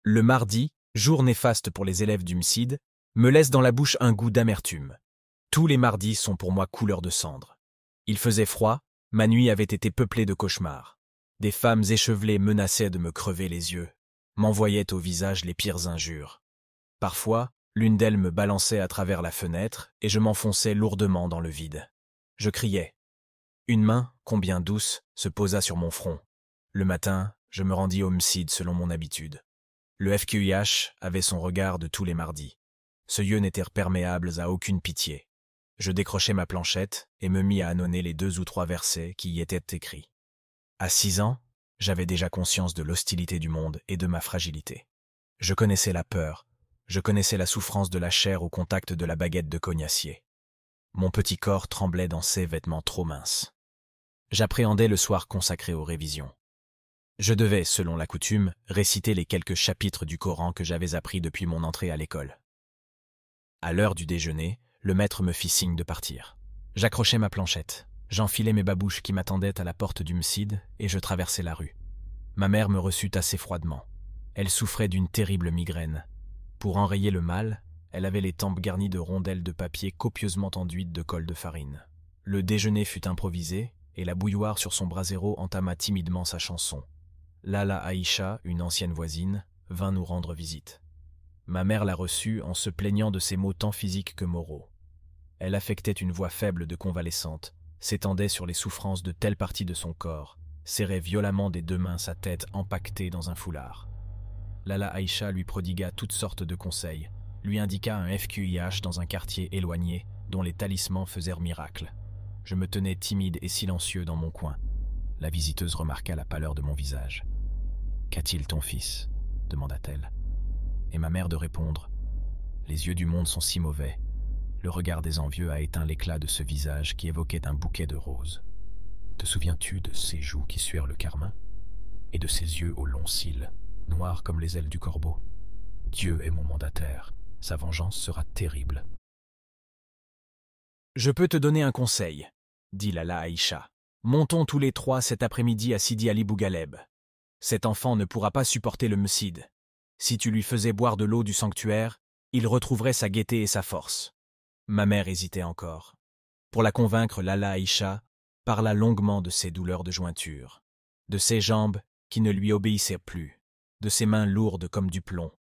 Le mardi, jour néfaste pour les élèves du MSID, me laisse dans la bouche un goût d'amertume. Tous les mardis sont pour moi couleur de cendre. Il faisait froid, ma nuit avait été peuplée de cauchemars. Des femmes échevelées menaçaient de me crever les yeux, m'envoyaient au visage les pires injures. Parfois, l'une d'elles me balançait à travers la fenêtre et je m'enfonçais lourdement dans le vide. Je criais. Une main, combien douce, se posa sur mon front. Le matin, je me rendis au MSID selon mon habitude. Le FQIH avait son regard de tous les mardis. Ces yeux n'étaient perméables à aucune pitié. Je décrochai ma planchette et me mis à annoncer les 2 ou 3 versets qui y étaient écrits. À 6 ans, j'avais déjà conscience de l'hostilité du monde et de ma fragilité. Je connaissais la peur, je connaissais la souffrance de la chair au contact de la baguette de cognacier. Mon petit corps tremblait dans ses vêtements trop minces. J'appréhendais le soir consacré aux révisions. Je devais, selon la coutume, réciter les quelques chapitres du Coran que j'avais appris depuis mon entrée à l'école. À l'heure du déjeuner, le maître me fit signe de partir. J'accrochai ma planchette, j'enfilai mes babouches qui m'attendaient à la porte du MSID et je traversai la rue. Ma mère me reçut assez froidement. Elle souffrait d'une terrible migraine. Pour enrayer le mal, elle avait les tempes garnies de rondelles de papier copieusement enduites de colle de farine. Le déjeuner fut improvisé et la bouilloire sur son brasero entama timidement sa chanson. Lala Aïcha, une ancienne voisine, vint nous rendre visite. Ma mère la reçut en se plaignant de ses maux tant physiques que moraux. Elle affectait une voix faible de convalescente, s'étendait sur les souffrances de telle partie de son corps, serrait violemment des 2 mains sa tête empaquetée dans un foulard. Lala Aïcha lui prodigua toutes sortes de conseils, lui indiqua un FQIH dans un quartier éloigné dont les talismans faisaient miracle. Je me tenais timide et silencieux dans mon coin. La visiteuse remarqua la pâleur de mon visage. « Qu'a-t-il ton fils » demanda-t-elle. Et ma mère de répondre « Les yeux du monde sont si mauvais. Le regard des envieux a éteint l'éclat de ce visage qui évoquait un bouquet de roses. Te souviens-tu de ses joues qui suèrent le carmin et de ses yeux aux longs cils, noirs comme les ailes du corbeau? Dieu est mon mandataire. Sa vengeance sera terrible. » « Je peux te donner un conseil, » dit Lala Aïcha. « Montons tous les 3 cet après-midi à Sidi Ali Bougaleb. Cet enfant ne pourra pas supporter le MSID. Si tu lui faisais boire de l'eau du sanctuaire, il retrouverait sa gaieté et sa force. » Ma mère hésitait encore. Pour la convaincre, Lala Aïcha parla longuement de ses douleurs de jointure, de ses jambes qui ne lui obéissaient plus, de ses mains lourdes comme du plomb,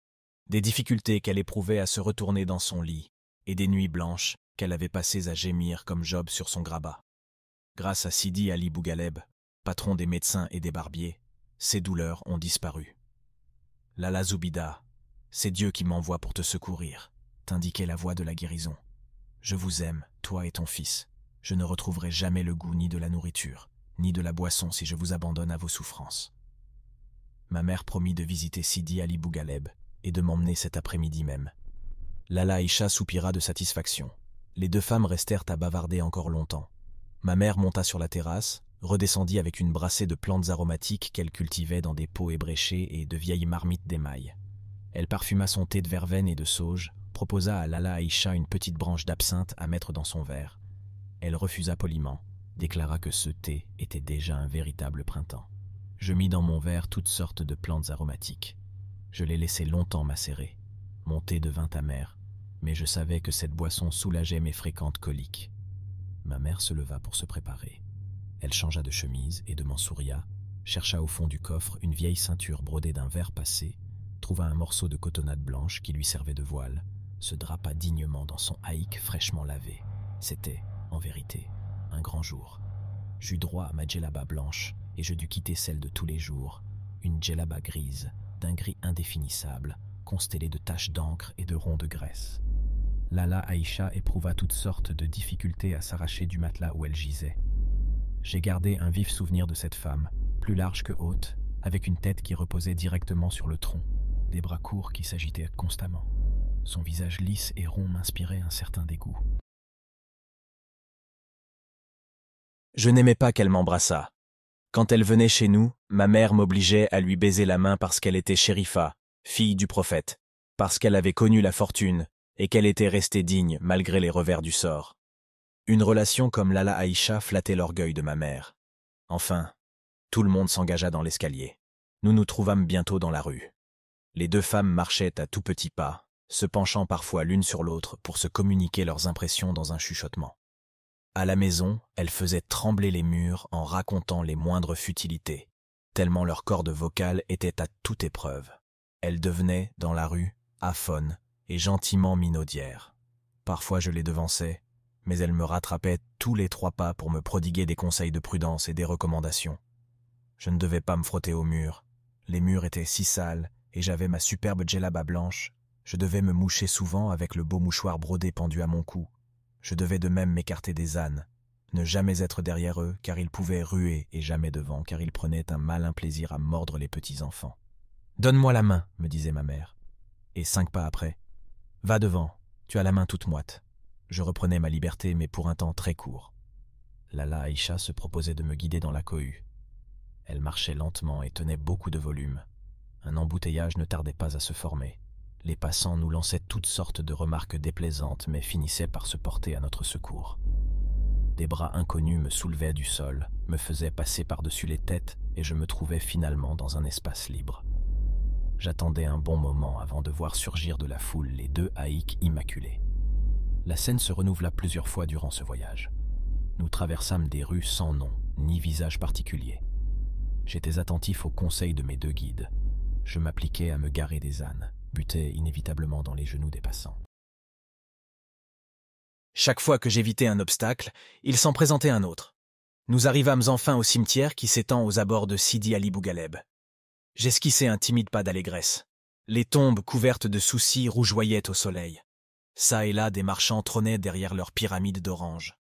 des difficultés qu'elle éprouvait à se retourner dans son lit et des nuits blanches qu'elle avait passées à gémir comme Job sur son grabat. Grâce à Sidi Ali Bougaleb, patron des médecins et des barbiers, ses douleurs ont disparu. « Lala Zoubida, c'est Dieu qui m'envoie pour te secourir, » t'indiquait la voix de la guérison. « Je vous aime, toi et ton fils. Je ne retrouverai jamais le goût ni de la nourriture, ni de la boisson si je vous abandonne à vos souffrances. » Ma mère promit de visiter Sidi Ali Bougaleb et de m'emmener cet après-midi même. Lala Aïcha soupira de satisfaction. Les 2 femmes restèrent à bavarder encore longtemps. Ma mère monta sur la terrasse, redescendit avec une brassée de plantes aromatiques qu'elle cultivait dans des pots ébréchés et de vieilles marmites d'émail. Elle parfuma son thé de verveine et de sauge, proposa à Lala Aïcha une petite branche d'absinthe à mettre dans son verre. Elle refusa poliment, déclara que ce thé était déjà un véritable printemps. Je mis dans mon verre toutes sortes de plantes aromatiques. Je les laissai longtemps macérer. Mon thé devint amer, mais je savais que cette boisson soulageait mes fréquentes coliques. Ma mère se leva pour se préparer. Elle changea de chemise et de mansouria, chercha au fond du coffre une vieille ceinture brodée d'un vert passé, trouva un morceau de cotonnade blanche qui lui servait de voile, se drapa dignement dans son haïk fraîchement lavé. C'était, en vérité, un grand jour. J'eus droit à ma djellaba blanche et je dus quitter celle de tous les jours, une djellaba grise, d'un gris indéfinissable, constellée de taches d'encre et de ronds de graisse. Lala Aïcha éprouva toutes sortes de difficultés à s'arracher du matelas où elle gisait. J'ai gardé un vif souvenir de cette femme, plus large que haute, avec une tête qui reposait directement sur le tronc, des bras courts qui s'agitaient constamment. Son visage lisse et rond m'inspirait un certain dégoût. Je n'aimais pas qu'elle m'embrassât. Quand elle venait chez nous, ma mère m'obligeait à lui baiser la main parce qu'elle était shérifa, fille du prophète, parce qu'elle avait connu la fortune et qu'elle était restée digne malgré les revers du sort. Une relation comme Lala Aïcha flattait l'orgueil de ma mère. Enfin, tout le monde s'engagea dans l'escalier. Nous nous trouvâmes bientôt dans la rue. Les deux femmes marchaient à tout petits pas, se penchant parfois l'une sur l'autre pour se communiquer leurs impressions dans un chuchotement. À la maison, elles faisaient trembler les murs en racontant les moindres futilités, tellement leurs cordes vocales étaient à toute épreuve. Elles devenaient, dans la rue, aphones et gentiment minaudières. Parfois je les devançais, mais elles me rattrapaient tous les 3 pas pour me prodiguer des conseils de prudence et des recommandations. Je ne devais pas me frotter aux murs. Les murs étaient si sales et j'avais ma superbe djellaba blanche. Je devais me moucher souvent avec le beau mouchoir brodé pendu à mon cou. Je devais de même m'écarter des ânes, ne jamais être derrière eux car ils pouvaient ruer et jamais devant car ils prenaient un malin plaisir à mordre les petits enfants. « Donne-moi la main » me disait ma mère. Et 5 pas après, « Va devant, tu as la main toute moite. » Je reprenais ma liberté mais pour un temps très court. Lala Aïcha se proposait de me guider dans la cohue. Elle marchait lentement et tenait beaucoup de volume. Un embouteillage ne tardait pas à se former. Les passants nous lançaient toutes sortes de remarques déplaisantes, mais finissaient par se porter à notre secours. Des bras inconnus me soulevaient du sol, me faisaient passer par-dessus les têtes, et je me trouvais finalement dans un espace libre. J'attendais un bon moment avant de voir surgir de la foule les 2 haïks immaculés. La scène se renouvela plusieurs fois durant ce voyage. Nous traversâmes des rues sans nom, ni visage particulier. J'étais attentif aux conseils de mes 2 guides. Je m'appliquais à me garer des ânes, butais inévitablement dans les genoux des passants. Chaque fois que j'évitais un obstacle, il s'en présentait un autre. Nous arrivâmes enfin au cimetière qui s'étend aux abords de Sidi Ali Bougaleb. J'esquissais un timide pas d'allégresse. Les tombes couvertes de soucis rougeoyaient au soleil. Ça et là, des marchands trônaient derrière leurs pyramides d'oranges.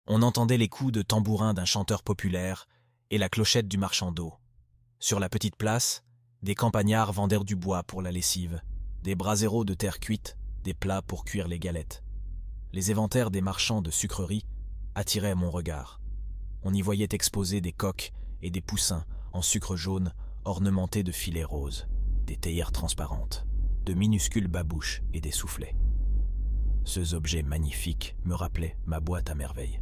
On entendait les coups de tambourin d'un chanteur populaire et la clochette du marchand d'eau. Sur la petite place, des campagnards vendèrent du bois pour la lessive, des braseros de terre cuite, des plats pour cuire les galettes. Les éventaires des marchands de sucreries attiraient mon regard. On y voyait exposés des coques et des poussins en sucre jaune ornementés de filets roses, des théières transparentes, de minuscules babouches et des soufflets. Ces objets magnifiques me rappelaient ma boîte à merveilles.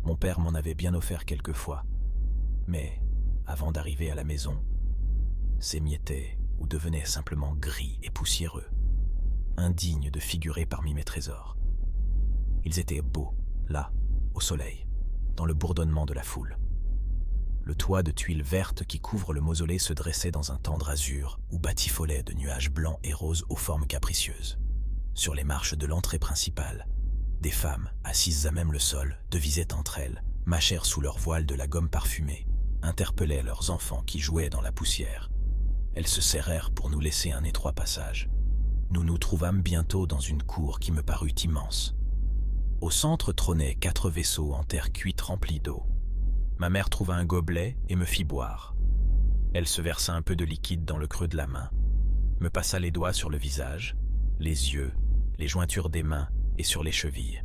Mon père m'en avait bien offert quelquefois, mais avant d'arriver à la maison, s'émiettaient ou devenaient simplement gris et poussiéreux, indignes de figurer parmi mes trésors. Ils étaient beaux, là, au soleil, dans le bourdonnement de la foule. Le toit de tuiles vertes qui couvre le mausolée se dressait dans un tendre azur où batifolaient de nuages blancs et roses aux formes capricieuses. Sur les marches de l'entrée principale, des femmes, assises à même le sol, devisaient entre elles, mâchèrent sous leur voile de la gomme parfumée, interpellaient leurs enfants qui jouaient dans la poussière. Elles se serrèrent pour nous laisser un étroit passage. Nous nous trouvâmes bientôt dans une cour qui me parut immense. Au centre trônaient 4 vaisseaux en terre cuite remplis d'eau. Ma mère trouva un gobelet et me fit boire. Elle se versa un peu de liquide dans le creux de la main, me passa les doigts sur le visage, les yeux, les jointures des mains et sur les chevilles.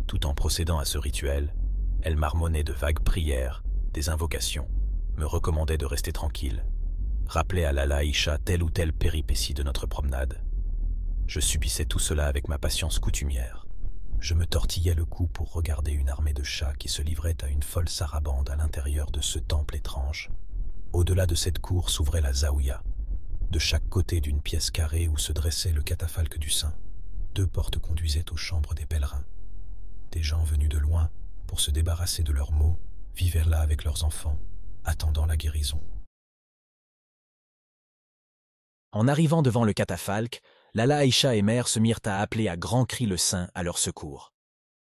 Tout en procédant à ce rituel, elle marmonnait de vagues prières, des invocations, me recommandait de rester tranquille, rappelait à Lala Aïcha telle ou telle péripétie de notre promenade. Je subissais tout cela avec ma patience coutumière. Je me tortillais le cou pour regarder une armée de chats qui se livrait à une folle sarabande à l'intérieur de ce temple étrange. Au-delà de cette cour s'ouvrait la zaouïa, de chaque côté d'une pièce carrée où se dressait le catafalque du saint. 2 portes conduisaient aux chambres des pèlerins. Des gens venus de loin, pour se débarrasser de leurs maux, vivaient là avec leurs enfants, attendant la guérison. En arrivant devant le catafalque, Lala Aïcha et mère se mirent à appeler à grands cris le saint à leur secours.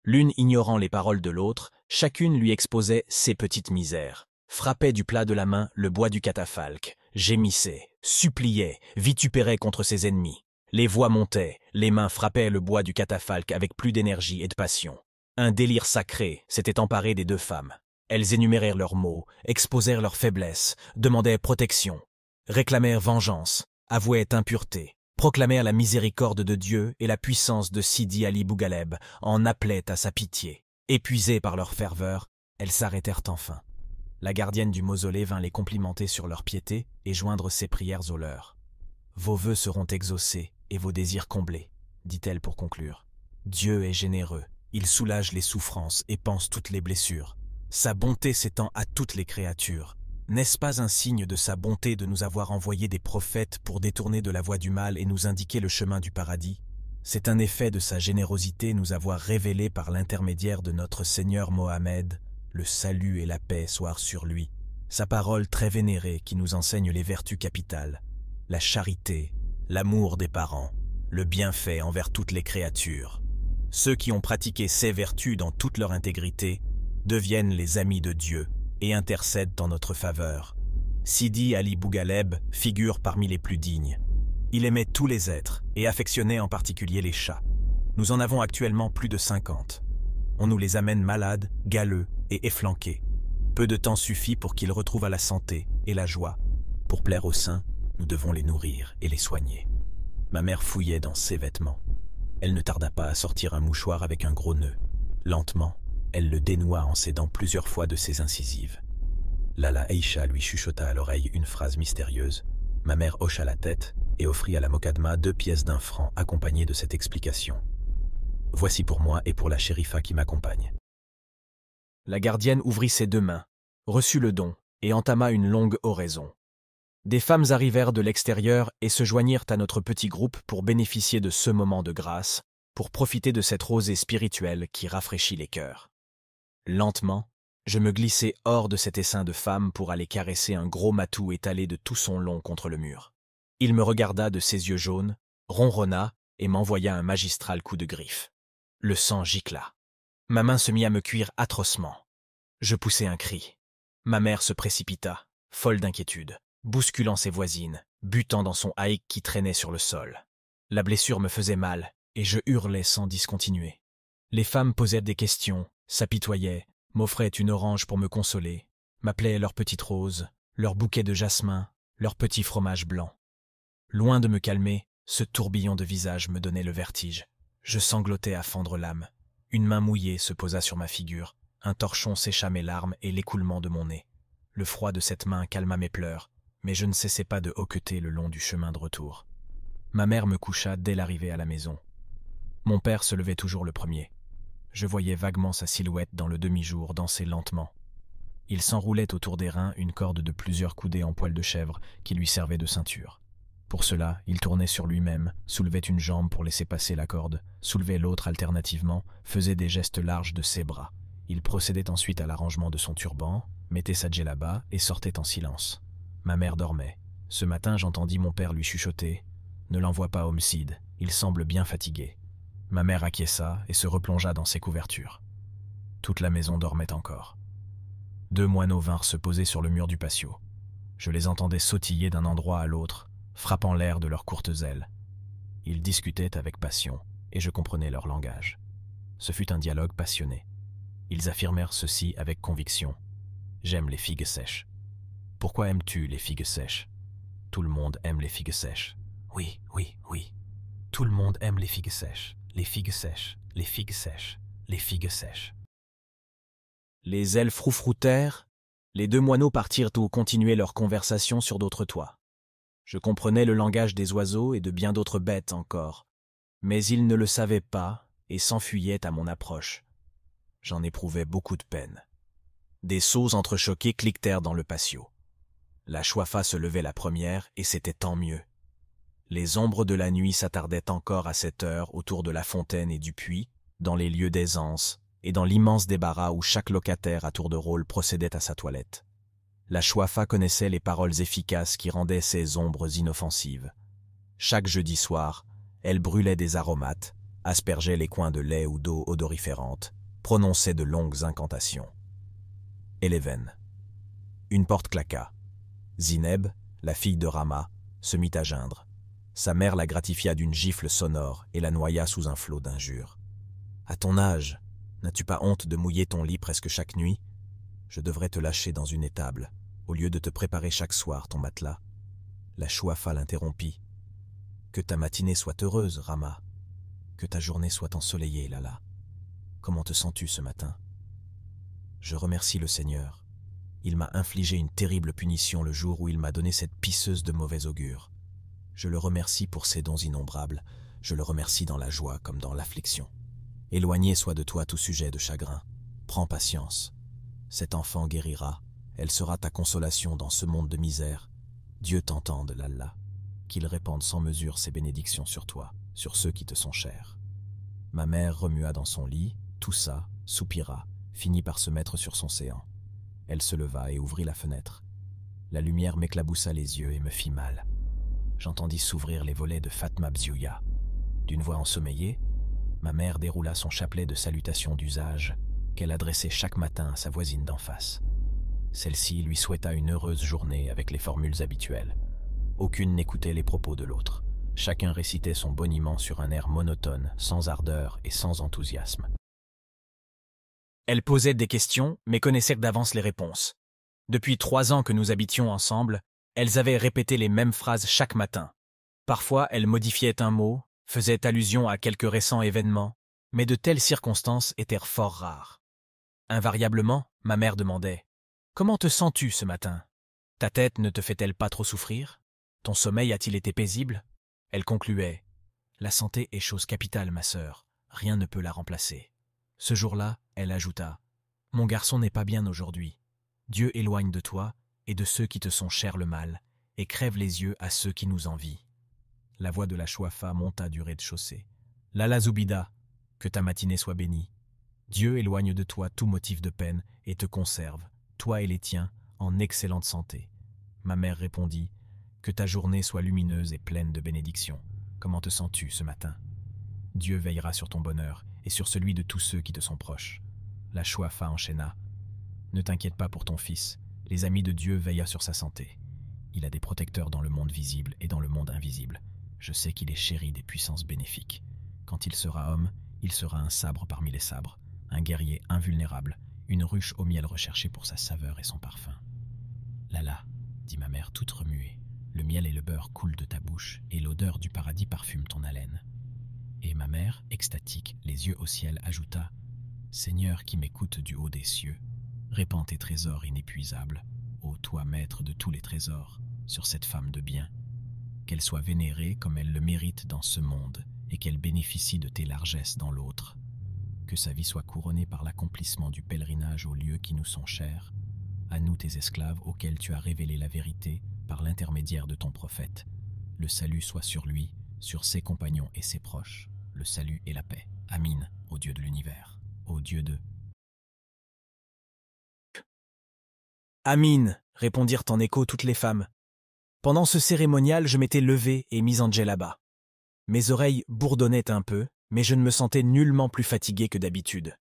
L'une ignorant les paroles de l'autre, chacune lui exposait ses petites misères, frappait du plat de la main le bois du catafalque, gémissait, suppliait, vitupérait contre ses ennemis. Les voix montaient, les mains frappaient le bois du catafalque avec plus d'énergie et de passion. Un délire sacré s'était emparé des 2 femmes. Elles énumérèrent leurs maux, exposèrent leurs faiblesses, demandaient protection, réclamèrent vengeance, avouaient impureté, proclamèrent la miséricorde de Dieu et la puissance de Sidi Ali Bougaleb, en appelaient à sa pitié. Épuisées par leur ferveur, elles s'arrêtèrent enfin. La gardienne du mausolée vint les complimenter sur leur piété et joindre ses prières aux leurs. « Vos vœux seront exaucés et vos désirs comblés, » dit-elle pour conclure. « Dieu est généreux, il soulage les souffrances et panse toutes les blessures. Sa bonté s'étend à toutes les créatures. N'est-ce pas un signe de sa bonté de nous avoir envoyé des prophètes pour détourner de la voie du mal et nous indiquer le chemin du paradis? C'est un effet de sa générosité nous avoir révélé par l'intermédiaire de notre Seigneur Mohammed, le salut et la paix soient sur lui, sa parole très vénérée qui nous enseigne les vertus capitales, la charité, l'amour des parents, le bienfait envers toutes les créatures. Ceux qui ont pratiqué ces vertus dans toute leur intégrité deviennent les amis de Dieu et intercèdent en notre faveur. Sidi Ali Bougaleb figure parmi les plus dignes. Il aimait tous les êtres et affectionnait en particulier les chats. Nous en avons actuellement plus de 50. On nous les amène malades, galeux et efflanqués. Peu de temps suffit pour qu'ils retrouvent la santé et la joie. Pour plaire aux saints, nous devons les nourrir et les soigner. Ma mère fouillait dans ses vêtements. Elle ne tarda pas à sortir un mouchoir avec un gros nœud. Lentement, elle le dénoua en s'aidant plusieurs fois de ses incisives. Lala Aïcha lui chuchota à l'oreille une phrase mystérieuse. Ma mère hocha la tête et offrit à la Mokadma 2 pièces d'1 franc accompagnées de cette explication. Voici pour moi et pour la shérifa qui m'accompagne. La gardienne ouvrit ses 2 mains, reçut le don et entama une longue oraison. Des femmes arrivèrent de l'extérieur et se joignirent à notre petit groupe pour bénéficier de ce moment de grâce, pour profiter de cette rosée spirituelle qui rafraîchit les cœurs. Lentement, je me glissai hors de cet essaim de femmes pour aller caresser un gros matou étalé de tout son long contre le mur. Il me regarda de ses yeux jaunes, ronronna et m'envoya un magistral coup de griffe. Le sang gicla. Ma main se mit à me cuire atrocement. Je poussai un cri. Ma mère se précipita, folle d'inquiétude, bousculant ses voisines, butant dans son haïk qui traînait sur le sol. La blessure me faisait mal, et je hurlais sans discontinuer. Les femmes posaient des questions, s'apitoyaient, m'offraient une orange pour me consoler, m'appelaient leur petite rose, leur bouquet de jasmin, leur petit fromage blanc. Loin de me calmer, ce tourbillon de visages me donnait le vertige. Je sanglotais à fendre l'âme. Une main mouillée se posa sur ma figure, un torchon sécha mes larmes et l'écoulement de mon nez. Le froid de cette main calma mes pleurs, mais je ne cessais pas de hoqueter le long du chemin de retour. Ma mère me coucha dès l'arrivée à la maison. Mon père se levait toujours le premier. Je voyais vaguement sa silhouette dans le demi-jour danser lentement. Il s'enroulait autour des reins une corde de plusieurs coudées en poil de chèvre qui lui servait de ceinture. Pour cela, il tournait sur lui-même, soulevait une jambe pour laisser passer la corde, soulevait l'autre alternativement, faisait des gestes larges de ses bras. Il procédait ensuite à l'arrangement de son turban, mettait sa djellaba et sortait en silence. Ma mère dormait. Ce matin, j'entendis mon père lui chuchoter « Ne l'envoie pas au Mcid, il semble bien fatigué ». Ma mère acquiesça et se replongea dans ses couvertures. Toute la maison dormait encore. 2 moineaux vinrent se poser sur le mur du patio. Je les entendais sautiller d'un endroit à l'autre, frappant l'air de leurs courtes ailes. Ils discutaient avec passion, et je comprenais leur langage. Ce fut un dialogue passionné. Ils affirmèrent ceci avec conviction. « J'aime les figues sèches. »« Pourquoi aimes-tu les figues sèches ?»« Tout le monde aime les figues sèches. »« Oui, oui, oui. Tout le monde aime les figues sèches. Les figues sèches, les figues sèches, les figues sèches. » Les ailes froufroutèrent. Les 2 moineaux partirent ou continuer leur conversation sur d'autres toits. Je comprenais le langage des oiseaux et de bien d'autres bêtes encore, mais ils ne le savaient pas et s'enfuyaient à mon approche. J'en éprouvais beaucoup de peine. Des seaux entrechoqués cliquetèrent dans le patio. La chouafa se levait la première et c'était tant mieux. Les ombres de la nuit s'attardaient encore à cette heure autour de la fontaine et du puits, dans les lieux d'aisance et dans l'immense débarras où chaque locataire à tour de rôle procédait à sa toilette. La chouafa connaissait les paroles efficaces qui rendaient ces ombres inoffensives. Chaque jeudi soir, elle brûlait des aromates, aspergeait les coins de lait ou d'eau odoriférante, prononçait de longues incantations. Eleven. Une porte claqua. Zineb, la fille de Rama, se mit à geindre. Sa mère la gratifia d'une gifle sonore et la noya sous un flot d'injures. « À ton âge, n'as-tu pas honte de mouiller ton lit presque chaque nuit ? Je devrais te lâcher dans une étable, au lieu de te préparer chaque soir ton matelas. » La chouafa l'interrompit. « Que ta matinée soit heureuse, Rama. Que ta journée soit ensoleillée, Lala. Comment te sens-tu ce matin ? » Je remercie le Seigneur. Il m'a infligé une terrible punition le jour où il m'a donné cette pisseuse de mauvais augure. Je le remercie pour ses dons innombrables. Je le remercie dans la joie comme dans l'affliction. Éloigné soit de toi tout sujet de chagrin. Prends patience. Cet enfant guérira, Elle sera ta consolation dans ce monde de misère. Dieu t'entende, Lalla, qu'il répande sans mesure ses bénédictions sur toi, sur ceux qui te sont chers. » Ma mère remua dans son lit, toussa, soupira, finit par se mettre sur son séant. Elle se leva et ouvrit la fenêtre. La lumière m'éclaboussa les yeux et me fit mal. J'entendis s'ouvrir les volets de Fatma Bziouya. D'une voix ensommeillée, ma mère déroula son chapelet de salutations d'usage qu'elle adressait chaque matin à sa voisine d'en face. Celle-ci lui souhaita une heureuse journée avec les formules habituelles. Aucune n'écoutait les propos de l'autre. Chacun récitait son boniment sur un air monotone, sans ardeur et sans enthousiasme. Elle posait des questions, mais connaissait d'avance les réponses. Depuis 3 ans que nous habitions ensemble, elles avaient répété les mêmes phrases chaque matin. Parfois, elles modifiaient un mot, faisaient allusion à quelques récents événements, mais de telles circonstances étaient fort rares. Invariablement, ma mère demandait « Comment te sens-tu ce matin? Ta tête ne te fait-elle pas trop souffrir? Ton sommeil a-t-il été paisible ?» Elle concluait « La santé est chose capitale, ma sœur, rien ne peut la remplacer. » Ce jour-là, elle ajouta « Mon garçon n'est pas bien aujourd'hui. Dieu éloigne de toi et de ceux qui te sont chers le mal, et crève les yeux à ceux qui nous envient. » La voix de la Chouafa monta du rez-de-chaussée. « Lalla Zoubida, que ta matinée soit bénie. Dieu éloigne de toi tout motif de peine et te conserve, toi et les tiens, en excellente santé. » Ma mère répondit « Que ta journée soit lumineuse et pleine de bénédictions. Comment te sens-tu ce matin? Dieu veillera sur ton bonheur et sur celui de tous ceux qui te sont proches. » La Chouafa enchaîna « Ne t'inquiète pas pour ton fils, les amis de Dieu veillent sur sa santé. Il a des protecteurs dans le monde visible et dans le monde invisible. Je sais qu'il est chéri des puissances bénéfiques. Quand il sera homme, il sera un sabre parmi les sabres, un guerrier invulnérable, une ruche au miel recherchée pour sa saveur et son parfum. »« Lalla, » dit ma mère toute remuée, « le miel et le beurre coulent de ta bouche et l'odeur du paradis parfume ton haleine. » Et ma mère, extatique, les yeux au ciel, ajouta « Seigneur qui m'écoute du haut des cieux, répands tes trésors inépuisables, ô toi maître de tous les trésors, sur cette femme de bien. Qu'elle soit vénérée comme elle le mérite dans ce monde et qu'elle bénéficie de tes largesses dans l'autre. Que sa vie soit couronnée par l'accomplissement du pèlerinage aux lieux qui nous sont chers, à nous tes esclaves auxquels tu as révélé la vérité par l'intermédiaire de ton prophète. Le salut soit sur lui, sur ses compagnons et ses proches, le salut et la paix. Amin, ô Dieu de l'univers, ô Dieu de... » Amin, répondirent en écho toutes les femmes. Pendant ce cérémonial, je m'étais levé et mis en djellaba. Mes oreilles bourdonnaient un peu, mais je ne me sentais nullement plus fatigué que d'habitude.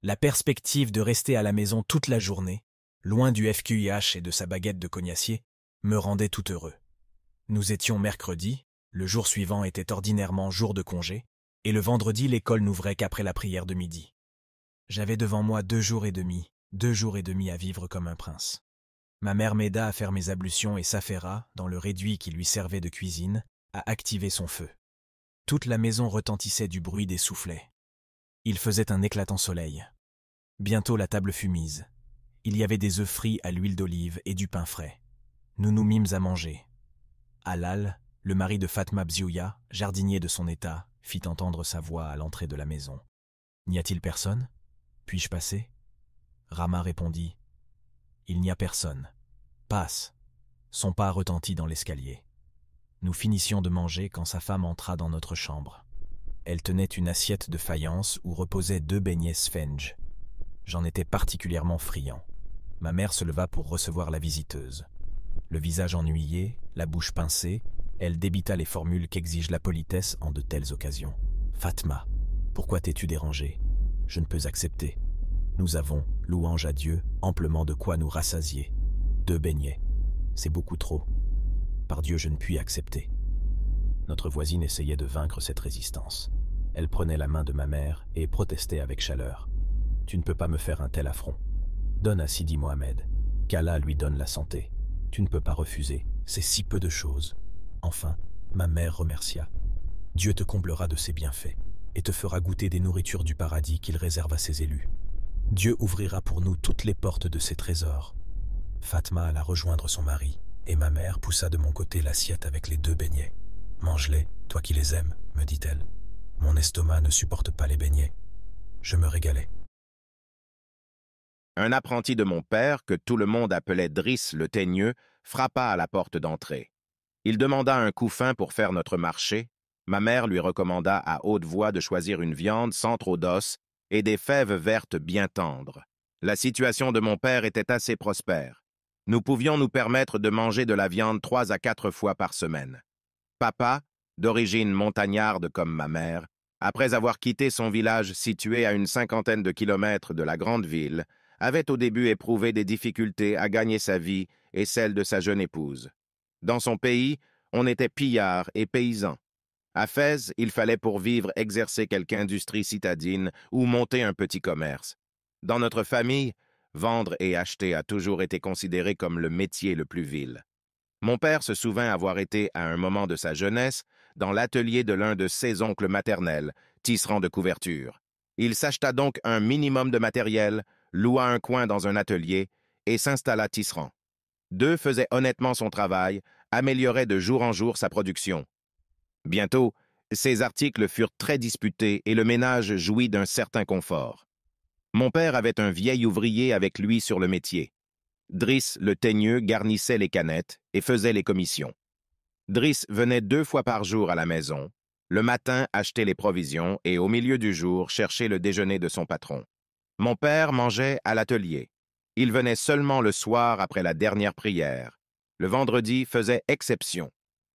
La perspective de rester à la maison toute la journée, loin du FQIH et de sa baguette de cognacier, me rendait tout heureux. Nous étions mercredi, le jour suivant était ordinairement jour de congé, et le vendredi l'école n'ouvrait qu'après la prière de midi. J'avais devant moi 2 jours et demi, 2 jours et demi à vivre comme un prince. Ma mère m'aida à faire mes ablutions et s'affaira, dans le réduit qui lui servait de cuisine, à activer son feu. Toute la maison retentissait du bruit des soufflets. Il faisait un éclatant soleil. Bientôt la table fut mise. Il y avait des œufs frits à l'huile d'olive et du pain frais. Nous nous mîmes à manger. Halal, le mari de Fatma Bziouya, jardinier de son état, fit entendre sa voix à l'entrée de la maison. « N'y a-t-il personne? Puis-je passer ?» Rama répondit « Il n'y a personne. Passe. » Son pas retentit dans l'escalier. Nous finissions de manger quand sa femme entra dans notre chambre. Elle tenait une assiette de faïence où reposaient 2 beignets sphenge. J'en étais particulièrement friand. Ma mère se leva pour recevoir la visiteuse. Le visage ennuyé, la bouche pincée, elle débita les formules qu'exige la politesse en de telles occasions. « Fatma, pourquoi t'es-tu dérangée? Je ne peux accepter. Nous avons, louange à Dieu, amplement de quoi nous rassasier. 2 beignets, c'est beaucoup trop. Par Dieu, je ne puis accepter. » Notre voisine essayait de vaincre cette résistance. Elle prenait la main de ma mère et protestait avec chaleur. « Tu ne peux pas me faire un tel affront. Donne à Sidi Mohamed, qu'Allah lui donne la santé. Tu ne peux pas refuser, c'est si peu de choses. » Enfin, ma mère remercia. « Dieu te comblera de ses bienfaits et te fera goûter des nourritures du paradis qu'il réserve à ses élus. Dieu ouvrira pour nous toutes les portes de ses trésors. » Fatma alla rejoindre son mari, et ma mère poussa de mon côté l'assiette avec les 2 beignets. « Mange-les, toi qui les aimes, » me dit-elle. Mon estomac ne supporte pas les beignets. Je me régalais. Un apprenti de mon père, que tout le monde appelait Driss le Teigneux, frappa à la porte d'entrée. Il demanda un couffin pour faire notre marché. Ma mère lui recommanda à haute voix de choisir une viande sans trop d'os et des fèves vertes bien tendres. La situation de mon père était assez prospère. Nous pouvions nous permettre de manger de la viande 3 à 4 fois par semaine. Papa, d'origine montagnarde comme ma mère, après avoir quitté son village situé à une 50aine de kilomètres de la grande ville, avait au début éprouvé des difficultés à gagner sa vie et celle de sa jeune épouse. Dans son pays, on était pillard et paysan. À Fès, il fallait pour vivre exercer quelque industrie citadine ou monter un petit commerce. Dans notre famille, vendre et acheter a toujours été considéré comme le métier le plus vil. Mon père se souvint avoir été, à un moment de sa jeunesse, dans l'atelier de l'un de ses oncles maternels, tisserand de couverture. Il s'acheta donc un minimum de matériel, loua un coin dans un atelier et s'installa tisserand. Deux faisait honnêtement son travail, améliorait de jour en jour sa production. Bientôt, ces articles furent très disputés et le ménage jouit d'un certain confort. Mon père avait un vieil ouvrier avec lui sur le métier. Driss le Teigneux garnissait les canettes et faisait les commissions. Driss venait 2 fois par jour à la maison, le matin acheter les provisions et au milieu du jour chercher le déjeuner de son patron. Mon père mangeait à l'atelier. Il venait seulement le soir après la dernière prière. Le vendredi faisait exception.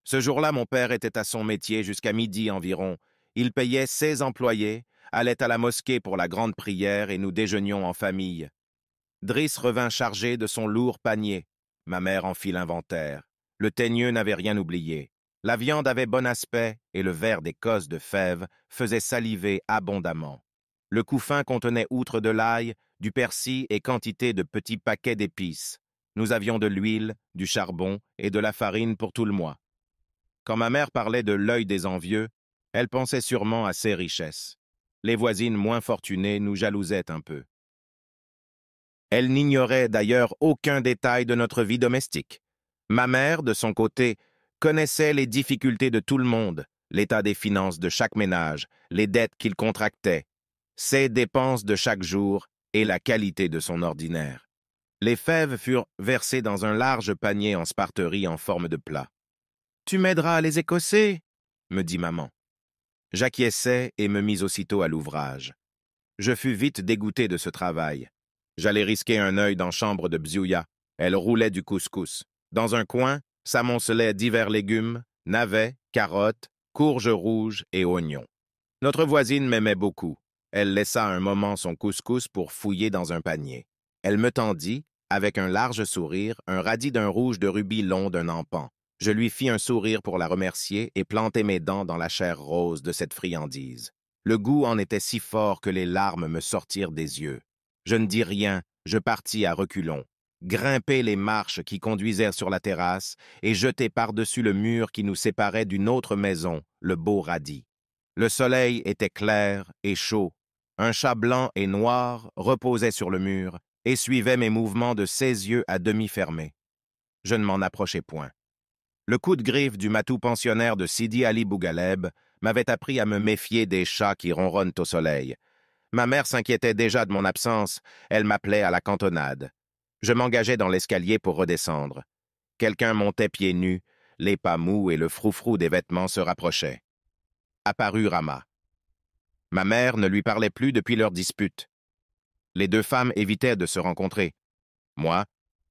Ce jour-là, mon père était à son métier jusqu'à midi environ. Il payait 16 employés, allait à la mosquée pour la grande prière et nous déjeunions en famille. Driss revint chargé de son lourd panier. Ma mère en fit l'inventaire. Le Teigneux n'avait rien oublié. La viande avait bon aspect et le verre des cosses de fèves faisait saliver abondamment. Le couffin contenait, outre de l'ail, du persil et quantité de petits paquets d'épices. Nous avions de l'huile, du charbon et de la farine pour tout le mois. Quand ma mère parlait de l'œil des envieux, elle pensait sûrement à ses richesses. Les voisines moins fortunées nous jalousaient un peu. Elle n'ignorait d'ailleurs aucun détail de notre vie domestique. Ma mère, de son côté, connaissait les difficultés de tout le monde, l'état des finances de chaque ménage, les dettes qu'il contractait, ses dépenses de chaque jour et la qualité de son ordinaire. Les fèves furent versées dans un large panier en sparterie en forme de plat. « Tu m'aideras à les écosser » me dit maman. J'acquiesçai et me mis aussitôt à l'ouvrage. Je fus vite dégoûté de ce travail. J'allais risquer un œil dans chambre de Bziouya. Elle roulait du couscous. Dans un coin, s'amoncelaient divers légumes, navets, carottes, courges rouges et oignons. Notre voisine m'aimait beaucoup. Elle laissa un moment son couscous pour fouiller dans un panier. Elle me tendit, avec un large sourire, un radis d'un rouge de rubis long d'un empan. Je lui fis un sourire pour la remercier et plantai mes dents dans la chair rose de cette friandise. Le goût en était si fort que les larmes me sortirent des yeux. Je ne dis rien, je partis à reculons, grimpai les marches qui conduisaient sur la terrasse et jetai par-dessus le mur qui nous séparait d'une autre maison, le beau radis. Le soleil était clair et chaud. Un chat blanc et noir reposait sur le mur et suivait mes mouvements de ses yeux à demi fermés. Je ne m'en approchai point. Le coup de griffe du matou pensionnaire de Sidi Ali Bougaleb m'avait appris à me méfier des chats qui ronronnent au soleil. Ma mère s'inquiétait déjà de mon absence, elle m'appelait à la cantonade. Je m'engageais dans l'escalier pour redescendre. Quelqu'un montait pieds nus, les pas mous et le froufrou des vêtements se rapprochaient. Apparut Rama. Ma mère ne lui parlait plus depuis leur dispute. Les deux femmes évitaient de se rencontrer. Moi,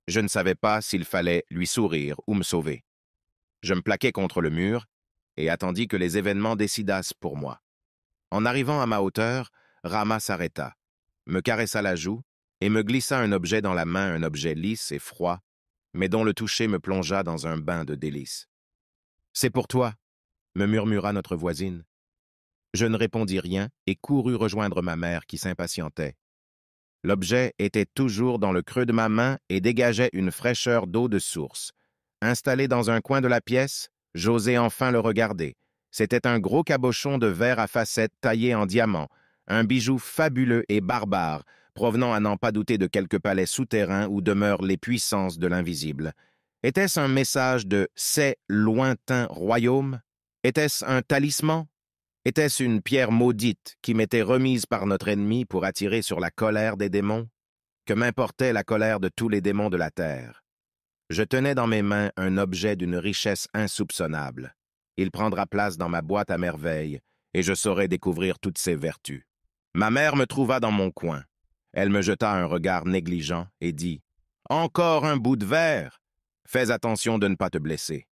je ne savais pas s'il fallait lui sourire ou me sauver. Je me plaquai contre le mur et attendis que les événements décidassent pour moi. En arrivant à ma hauteur, Rama s'arrêta, me caressa la joue et me glissa un objet dans la main, un objet lisse et froid, mais dont le toucher me plongea dans un bain de délices. « C'est pour toi » me murmura notre voisine. Je ne répondis rien et courus rejoindre ma mère qui s'impatientait. L'objet était toujours dans le creux de ma main et dégageait une fraîcheur d'eau de source. Installé dans un coin de la pièce, j'osai enfin le regarder. C'était un gros cabochon de verre à facettes taillé en diamant, un bijou fabuleux et barbare, provenant à n'en pas douter de quelque palais souterrain où demeurent les puissances de l'invisible. Était-ce un message de « ces lointains royaumes » ? Était-ce un talisman ? Était-ce une pierre maudite qui m'était remise par notre ennemi pour attirer sur la colère des démons? Que m'importait la colère de tous les démons de la terre? Je tenais dans mes mains un objet d'une richesse insoupçonnable. Il prendra place dans ma boîte à merveilles, et je saurai découvrir toutes ses vertus. Ma mère me trouva dans mon coin. Elle me jeta un regard négligent et dit « Encore un bout de verre! Fais attention de ne pas te blesser. »